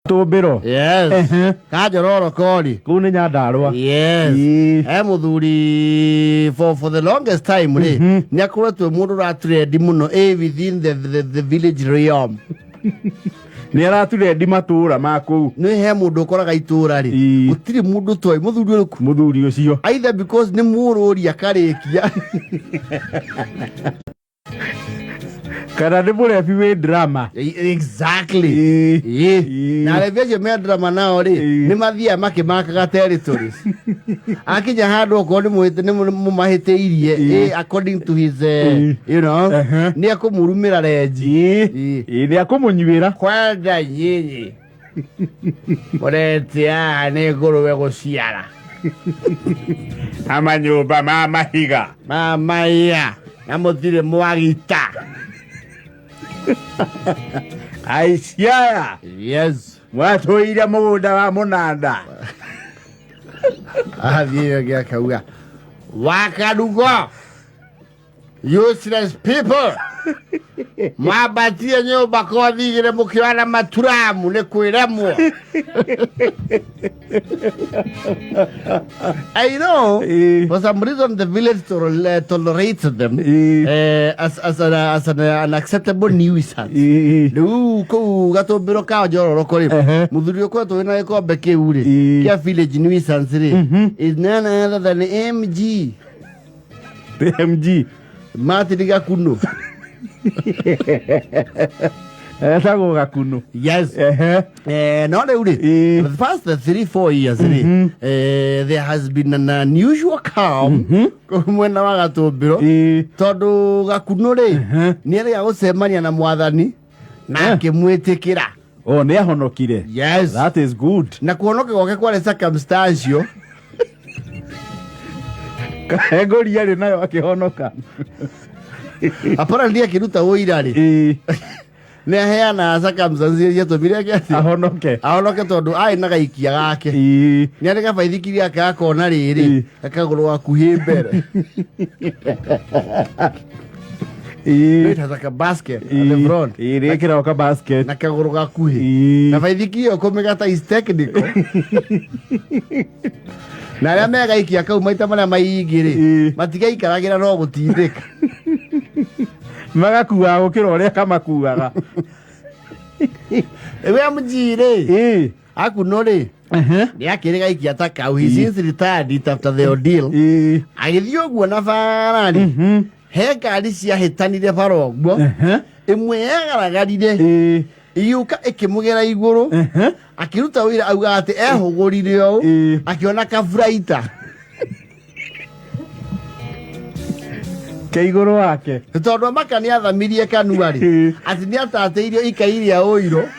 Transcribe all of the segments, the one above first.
Tubiro. Yes. Kajororo kori. Kune nyandarwa. Yes. Muthuri for the longest time ri nyakoretwe mundu ratredi muno within the village realm. Ni araturedi matura maku. Ni he mundu koraga itura ri. Gutiri mundu toy muthuri ucio. Either because ni mururi akarikia. Kana ni murebi we drama. Exactly. Na reveje me drama nao ri ni mathia makimakaga territories. Akinya handu ko ni muhite ni mumahiteirie according to his you know ni akumurumira reji. Ni akumunywira. Kwenda nyinyi. Moretia ni nguruwe guciara. Amanyumba mama higa. Mama ya. Namuthire mwagita. Aisiaya. Yes. Mwatũire mũgũnda wa mũnanda. Athiĩ gĩakauga. Wakarugo. Useless people. Mwabatie nyũmba kothigire mũkĩona maturamu nĩ kwĩremwo. I know, for some reason the village tolerated them as an acceptable nuisance. Rĩu kũu gatũmbĩro ka njororoko rĩ mũthuri ũkwo twĩna gĩkombe kĩu rĩ kĩa village nuisance rĩ is none other than MG. The MG. Martin Gakunu. Etago Gakunu. Yes. No, the past 3-4 years, there has been an unusual calm. When I got to Biro, Todo Gakunu, nearly I was semania na mwathani, na kimwetekera. Oh, ne honokire. Yes. That is good. Na kuonoke kwa kwa circumstantial. Egori yale nayo akihonoka. Apparently akiruta woira ri. Ne heana circumstances yetu mireke ahonoke tondu ai na gaikia gake. Ni ari gabaithikiria akakona riri akaguru akuhi mbere. It has like a basket at the front. Rekera oka basket. Na kaguru gakuhi. Na baithikio komegata is technical. Na ria mega ikia kau maita maria maigire matigaikaragĩra no gutindĩka magakuaga gũkĩra ũrĩa kamakuaga we mjire Akuno rĩ nĩ akĩrĩ gaikia ta kau he since retired after the ordeal agĩthiĩ ũguo na bara rĩ he ngari ciahĩtanire bara ũguo ĩmwe yagaragaire iyuka ikimugera iguru akiruta wira auga ati ehugurire o akiona kafuraita ke iguru wake tondu makani athamirie kanuari ati ni atateirio ikairia oiro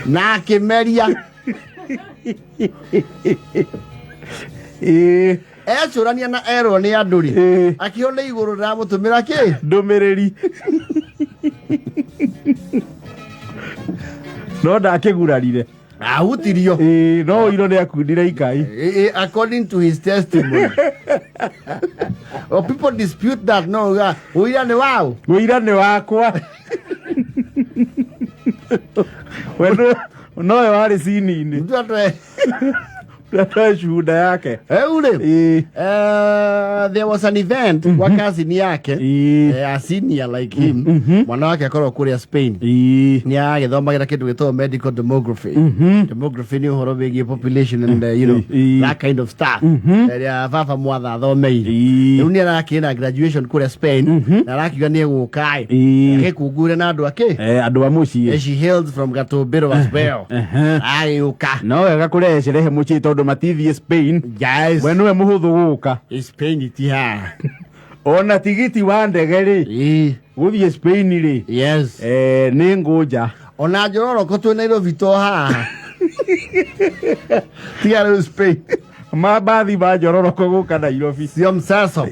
na kimeria ecurania na erwo ni anduri akiona iguru ramutumira ki ndumiriri no ndakigurarire ahutirio no iro ni akundire ikai according to his testimony. People dispute that no uira ni wao uira ni wakwa wendo no wari sinini ndotwe shuhuda yake. There was an event kwa kazini yake a senior like him mwana wake akorwo kuria Spain ni agithomagira kindu gitwo medical demography. Demography ni uhoro wigi population and you know that kind of stuff. Baba mwatha thomeire riu ni arakina graduation kuria Spain na arakiuga ni gukai agikungure na andu ake andu a mucii. She hails from Gatumbiro as well. Ayuka no wega kureherehe mucii tondu matithie Spain. Yes. We niwe muhuthu guka. Spain itiha. Ona tigiti wa ndege ri. Guthie Spain ri. Yes. Ni nguja. Ona njororo ko twe Nairobi to haha. Tigara Spain. Mabathi ba njororo ko guka Nairobi. Siom saso.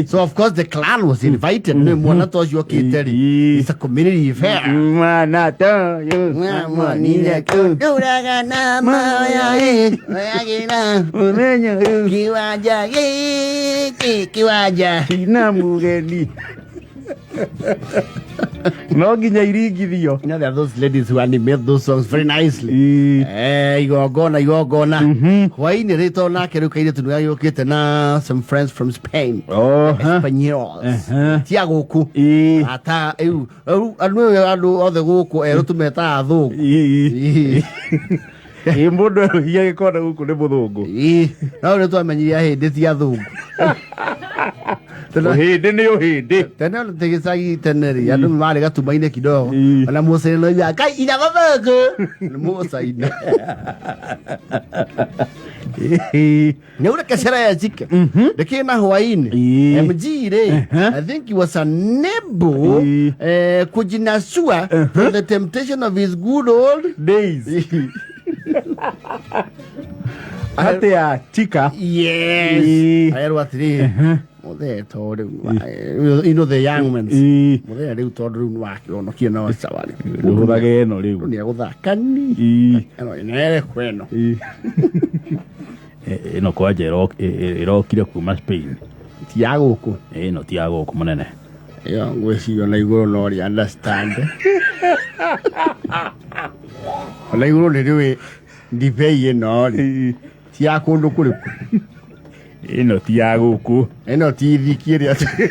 So of course the clan was invited. No mwana to cio kiteri. It's a community affair. Mwana to yo. Mwana ni ko. Uraga na maya agina. Unenya kiwaja kiwaja. Sina mugeni. No nginya iringithio. You know, there are those ladies who animate those songs very nicely. Igogona. Hwaini rito nake riu kairitu nä yukite na some friends from Spain. Espanyols. Tia guku. Ata andu othe guku erutu meta athungu. Mundu hiya gikona guku ni muthungu. No ni twamenyiria hindi ti athungu. Uhindi ni uhindi. Tena tegecagi teneri andu mari gatumaine kidogo. Ona museno ya kai ina babago. Musaina. Ni ule kasera ya jika. Deke na Hwaini. MG re. I think he was unable kujinasua from the temptation of his good old days. Ate ya chika. Yes. Ayero atiri. Mothe tondu you know the young men. Mothe riu tondu wake ono kiena wa sawari. Ruthage no riu. Ni aguthakani. Eno inere kweno. Eno kwaje irokire kuma Spain. Ti aguku. No ti aguku munene. Yo ngwicirio na iguru no ri understand. Ola iguru ni riu ndibei no ri. Ti akundu kuri. Eno ti aguku. Eno ti thiki ria. Thiki.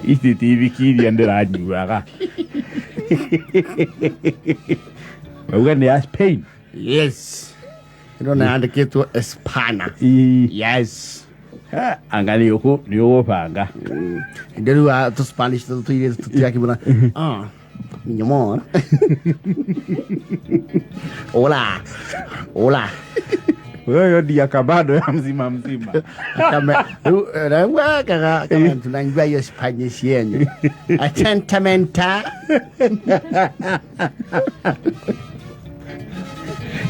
Iti ti thiki ria ndiranyuaga. Wewe ni Spain. Yes. You know andikitwo Espana. Yes. Angani yoko ni panga. Nderu to Spanish to ile tutia kibuna. Mi amor. Hola. Wewe ndio akabado ya mzima. Kama tunajua hiyo Spanish yenu. Attentamenta.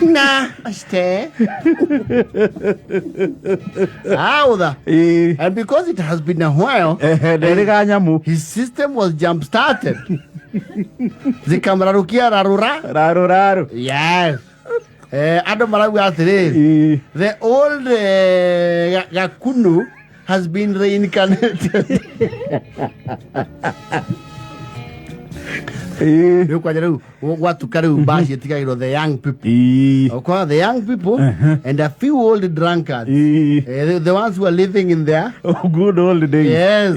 Na, este. And because it has been a while, his system was jump-started. Zikamrarukia Raru. Yes. Ado marawi atire. The old Gakunu has been reincarnated. What to carry bash the young people. Okay, the young people and a few old drunkards. The ones who are living in there. Oh, good old days. Yes.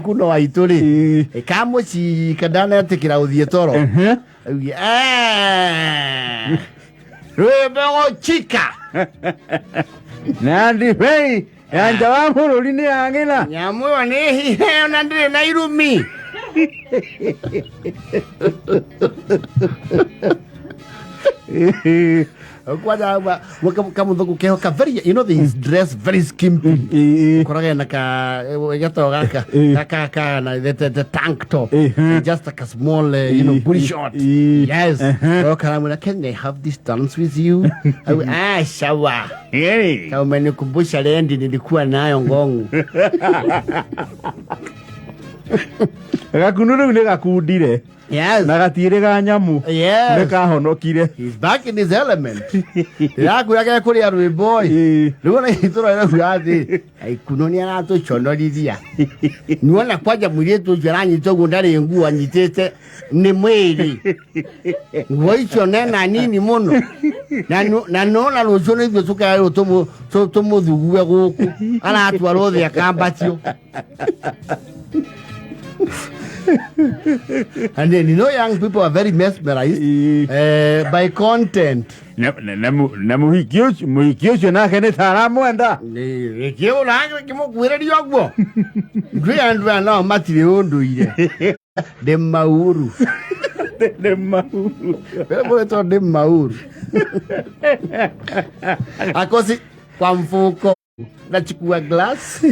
Kuno waituri. Kamo si kadana tekira udhietoro. Rwebego chika. Nandi pei. Yanja wa mururi ni angela. Nyamwe ni hihe onandire na irumi. Very, you know, he's dressed very skimpy. The tank top, just like a small, booty short. Yes. Can they have this dance with you? Shawa. How many kubusha lendi nilikuwa nayo ngongu. Gakunu ni gakundire. Yes. Nagatire nyamu. Yes. Nekahonokire. He's back in his element. Yakuyaga kuri ya boy. Luona hitoro ya kuyati. Ai kunoni anato chondolizia. Nuona kwaja muiritu jiranyi togo ndari nguo anyitete ni mwili. Nguo hicho nena nini muno. Na nona lojono hivyo suka ya tomo dhuguwe guku. Ana atuwa rozi ya kambatio. And then, you know, young people are very mesmerized by content. Muhikiocho na kene taramu enda. Kio na kimo kwere diogbo. Gwe andwa na matire ondo ile. Demauru. Bebo to demauru. Akosi kwa mfuko na chukua glass.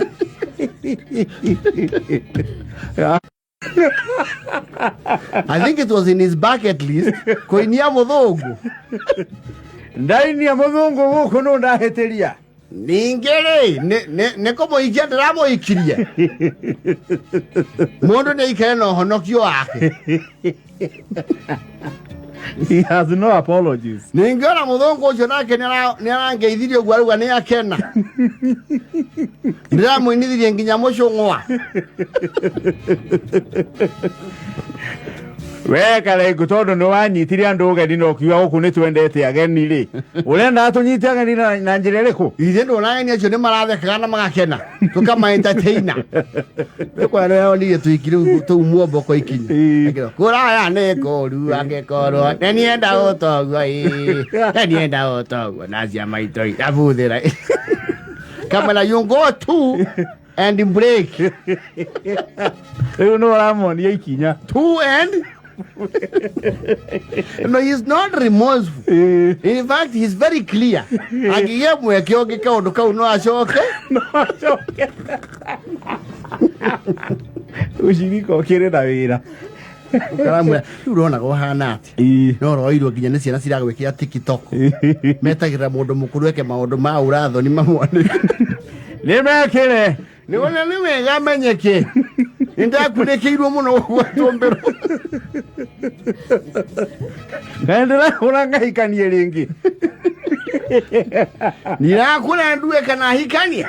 I think it was in his bucket list. Kuinia muthungu. Ndai ya muthungu guku no ndaheteria. Ningere ne komo ijendera mo ikirie. Mundu ne ikene no honokio wake. He has no apologies. Ningiona muthungu ucio nake ni arangeithirio gwaruga ni akena. Ndiramwinithirie nginya mucungwa. We kare gutondo no wanyitire andu ugeni no kiwa guku ni twendete ageni ri urenda atunyite ageni na njira iriku ithe ndona ni acio ni marathekaga na magakena tukama entertainer kwa leo ni tuikire tu muombo ko ikinyi kuraya ni koru angekorwo ni enda utogwo ni enda utogwo nazia maito abuthira kama you go to and break you know Ramon ye ikinya to and no, he's not remorseful. In fact, he's very clear. Agiye mweke ogika ondoka uno ashoke. No ashoke. Ushiriko kire na wira. Karamwe urona go hanati. No roiro ginya ne ciana ciragwekira TikTok. Metagira mundu mukuru eke maundu ma uratho ni mamwane. Ni mekire. Ni wona ni wega menyeke. Ndakurekeirwo muno gwatombero. Ndera uranga hikanie ringi. Nirakura nduwe kana hikania.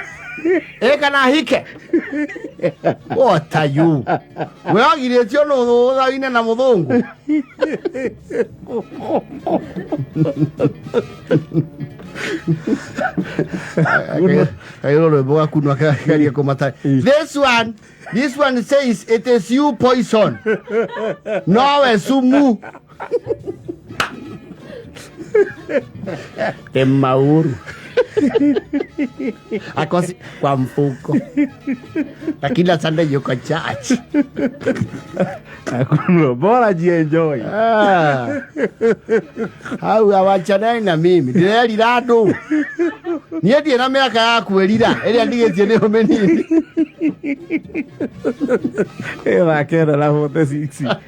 Kana hike. What are you? We agiretio no thutha ine na muthungu. Ayo rwimbo Gakunu akaria kumata. This one says it is you poison. No sumu. Temauru. Akosi kwa mfuko. Na kila Sunday yuko church. Gakunu bora enjoy. Hau awachana na mimi. Ndirerira andu. Nie ndie na miaka ya kwirira. Eri ndigetie ni homenini. Ela queda la hote 6.